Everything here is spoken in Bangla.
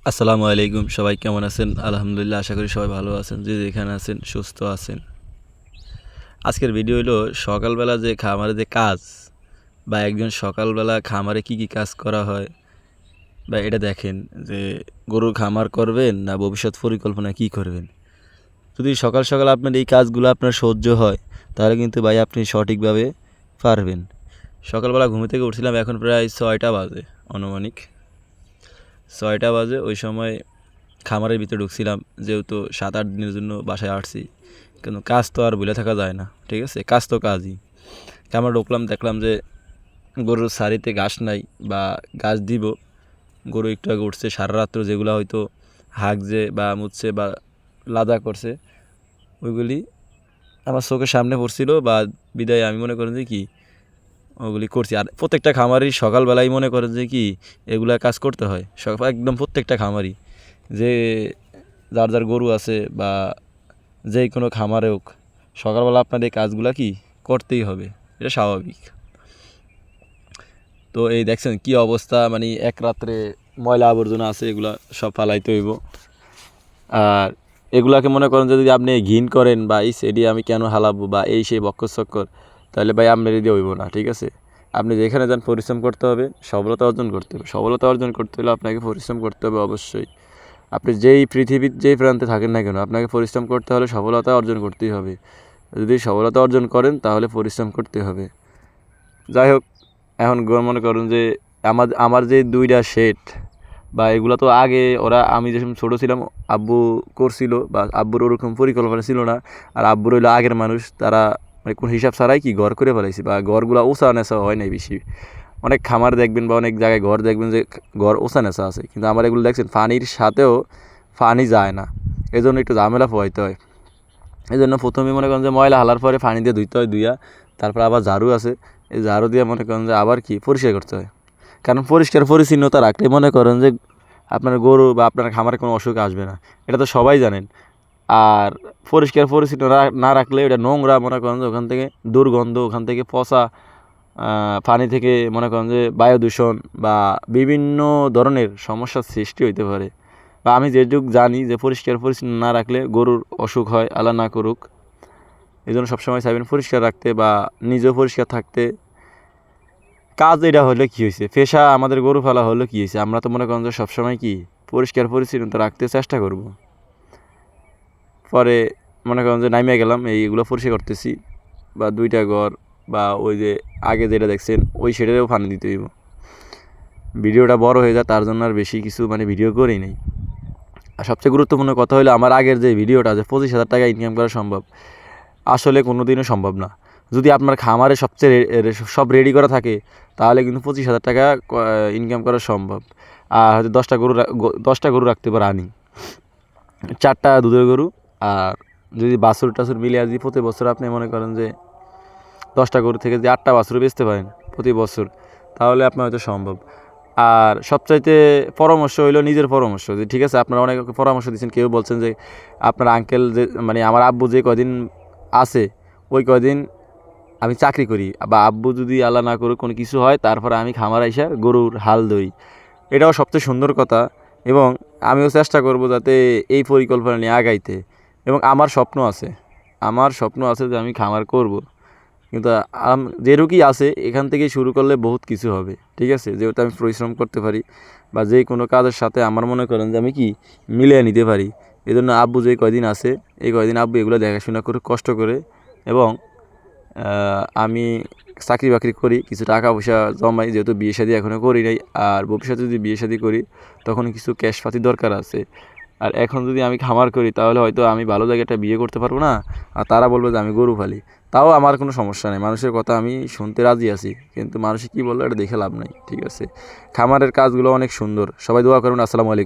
আসসালামু আলাইকুম, সবাই কেমন আছেন? আলহামদুলিল্লাহ, আশা করি সবাই ভালো আছেন। যে যেখানে আছেন সুস্থ আছেন। আজকের ভিডিও হলো সকালবেলা যে খামারে যে কাজ বা একজন সকালবেলা খামারে কি কি কাজ করা হয় বা এটা দেখেন যে গরুর খামার করবেন না ভবিষ্যৎ পরিকল্পনা কি করবেন। যদি সকাল সকাল আপনার এই কাজগুলো আপনার সহ্য হয় তাহলে কিন্তু ভাই আপনি সঠিকভাবে পারবেন। সকালবেলা ঘুম থেকে উঠছিলাম, এখন প্রায় 6টা বাজে, আনুমানিক 6টা বাজে। ওই সময় খামারের ভিতরে ঢুকছিলাম, যেহেতু 7-8 দিনের জন্য বাসায় আসছি, কিন্তু কাজ তো আর ভুলে থাকা যায় না, ঠিক আছে? কাজ তো কাজই। খামারে ঢুকলাম, দেখলাম যে গরুর সারিতে ঘাস নাই বা ঘাস দিব। গরু একটু আগে উঠছে, সারা রাত্র যেগুলো হয়তো হাগছে বা মুছছে বা লাদা করছে, ওইগুলি আমার চোখের সামনে পড়ছিল বা বিদায় আমি মনে করেন যে কি ওগুলি করছি। আর প্রত্যেকটা খামারই সকালবেলায় মনে করেন যে কি এগুলা কাজ করতে হয়, একদম প্রত্যেকটা খামারই, যে যার যার গরু আছে বা যে কোনো খামারে হোক, সকালবেলা আপনার এই কাজগুলো কি করতেই হবে, এটা স্বাভাবিক। তো এই দেখছেন কি অবস্থা, মানে এক রাত্রে ময়লা আবর্জনা আছে, এগুলা সব ফালাইতে হইব। আর এগুলাকে মনে করেন যে যদি আপনি ঘিন করেন বা এই সেডি আমি কেন হালাবো বা এই সেই বক্কর চক্কর, তাহলে ভাই আপনার দিয়ে হইব না, ঠিক আছে? আপনি যেখানে যান পরিশ্রম করতে হবে, সফলতা অর্জন করতে হবে। সফলতা অর্জন করতে হলে আপনাকে পরিশ্রম করতে হবে অবশ্যই। আপনি যেই পৃথিবীর যেই প্রান্তে থাকেন না কেন, আপনাকে পরিশ্রম করতে হলে সফলতা অর্জন করতেই হবে। যদি সফলতা অর্জন করেন তাহলে পরিশ্রম করতে হবে। যাই হোক, এখন মনে করুন যে আমার যে 2টা শেড বা এগুলো তো আগে ওরা, আমি যখন ছোটো ছিলাম আব্বু করছিল, বা আব্বুর ওরকম পরিকল্পনা ছিল না। আর আব্বুর হইলো আগের মানুষ, তারা মানে কোন হিসাব ছাড়াই কি ঘর করে ফেলাইছে, বা ঘরগুলো ওসা নেশা হয় নাই বেশি। অনেক খামার দেখবেন বা অনেক জায়গায় ঘর দেখবেন যে ঘর ওসা নেশা আছে, কিন্তু আমার এগুলো দেখছেন পানির সাথেও পানি যায় না, এই জন্য একটু ঝামেলা পোহাইতে হয়। এই জন্য প্রথমে মনে করেন যে ময়লা হালার পরে পানি দিয়ে ধুইতে হয়, ধুইয়া তারপর আবার ঝাড়ু আছে, এই ঝাড়ু দিয়ে মনে করেন যে আবার কি পরিষ্কার করতে হয়। কারণ পরিষ্কার পরিচ্ছন্নতা রাখলে মনে করেন যে আপনার গরু বা আপনার খামারে কোনো অসুখ আসবে না, এটা তো সবাই জানেন। আর পরিষ্কার পরিচ্ছন্ন না রাখলে এটা নোংরা, মনে করেন যে ওখান থেকে দুর্গন্ধ, ওখান থেকে পচা পানি থেকে মনে করেন যে বায়ু দূষণ বা বিভিন্ন ধরনের সমস্যার সৃষ্টি হইতে পারে। বা আমি যেটুকু জানি যে পরিষ্কার পরিচ্ছন্ন না রাখলে গরুর অসুখ হয়, আল্লাহ না করুক। এই জন্য সবসময় চাইবেন পরিষ্কার রাখতে বা নিজেও পরিষ্কার থাকতে। কাজ এটা হলে কী হয়েছে, পেশা আমাদের গরু পালা হলে কী হয়েছে, আমরা তো মনে করেন যে সবসময় কি পরিষ্কার পরিচ্ছন্নতা রাখতে চেষ্টা করব। পরে মনে করেন যে নামিয়ে গেলাম, এইগুলো পরিষ্কার করতেছি, বা 2টা ঘর বা ওই যে আগে যেটা দেখছেন ওই শেডেরও পানি দিতে হইব। ভিডিওটা বড় হয়ে যায়, তার জন্য আর বেশি কিছু ভিডিও করেই নেই। আর সবচেয়ে গুরুত্বপূর্ণ কথা হলো, আমার আগের যে ভিডিওটা যে 25,000 টাকা ইনকাম করা সম্ভব, আসলে কোনো দিনও সম্ভব না। যদি আপনার খামারে সব রেডি করা থাকে তাহলে কিন্তু 25,000 টাকা ইনকাম করা সম্ভব। আর হয়তো 10টা গরু রাখতে পারে আনি, 4টা দুধের গরু। আর যদি বাছুর টাছুর মিলিয়ে যদি প্রতি বছর আপনি মনে করেন যে 10টা গরু থেকে যে 8টা বাছুর বেচতে পারেন প্রতি বছর, তাহলে আপনার হয়তো সম্ভব। আর সবচাইতে পরামর্শ হইলো নিজের পরামর্শ, যে ঠিক আছে আপনারা অনেক পরামর্শ দিচ্ছেন, কেউ বলছেন যে আপনার আঙ্কেল যে আমার আব্বু যে কদিন আছে ওই কদিন আমি চাকরি করি, বা আব্বু যদি আল্লাহ না করে কোনো কিছু হয় তারপরে আমি খামার আইসা গরুর হাল ধরি, এটাও সবচেয়ে সুন্দর কথা। এবং আমিও চেষ্টা করব যাতে এই পরিকল্পনা নিয়ে আগাইতে। এবং আমার স্বপ্ন আছে যে আমি খামার করব, কিন্তু যেটুকুই আছে এখান থেকে শুরু করলে বহুত কিছু হবে, ঠিক আছে? যেহেতু আমি পরিশ্রম করতে পারি বা যে কোনো কাজের সাথে আমার মনে করেন যে আমি কি মিলিয়ে নিতে পারি। এই জন্য আব্বু যে কয়দিন আছে এই কয়দিন আব্বু এগুলো দেখাশোনা করে কষ্ট করে, এবং আমি চাকরি বাকরি করি, কিছু টাকা পয়সা জমাই, যেহেতু বিয়ে শাদী এখনও করি নাই। আর ভবিষ্যতে যদি বিয়ে শাদী করি তখন কিছু ক্যাশ পাতি দরকার আছে। আর এখন যদি আমি খামার করি তাহলে হয়তো আমি ভালো জায়গায় একটা বিয়ে করতে পারবো না, আর তারা বলবে যে আমি গরু ফালি। তাও আমার কোনো সমস্যা নেই, মানুষের কথা আমি শুনতে রাজি আছি, কিন্তু মানুষে কী বললো এটা দেখে লাভ নাই, ঠিক আছে? খামারের কাজগুলো অনেক সুন্দর। সবাই দোয়া করুন। আসসালামু আলাইকুম।